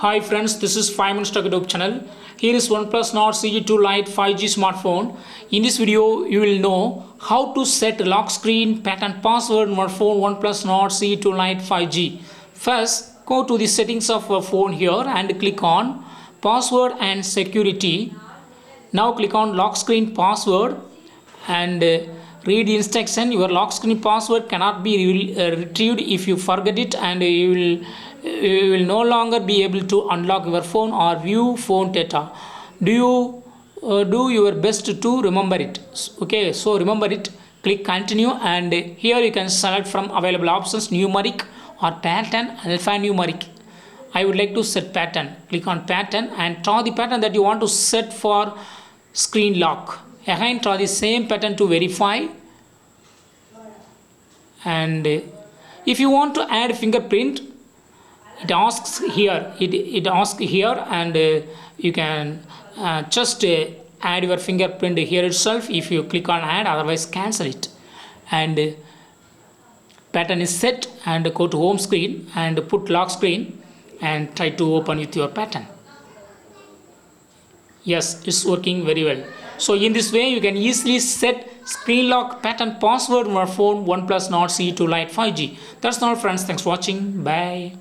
Hi friends, this is 5 minutes YouTube channel. Here is Oneplus Nord CE2 Lite 5G smartphone. In this video, you will know how to set lock screen, pattern, password on your phone Oneplus Nord CE2 Lite 5G. First, go to the settings of your phone here and click on password and security. Now click on lock screen password and read the instruction. Your lock screen password cannot be retrieved if you forget it, and you will no longer be able to unlock your phone or view phone data. Do your best to remember it. Okay, so remember it. Click continue, and here you can select from available options numeric or pattern, alphanumeric. I would like to set pattern. Click on pattern and draw the pattern that you want to set for screen lock. Again, draw the same pattern to verify. And if you want to add fingerprint, it asks here. It asks here, and you can just add your fingerprint here itself if you click on add. Otherwise, cancel it. And pattern is set, and go to home screen and put lock screen and try to open with your pattern. Yes, it's working very well. So in this way, you can easily set screen lock, pattern, password on your phone OnePlus Nord CE2 Lite 5G. That's all friends. Thanks for watching. Bye.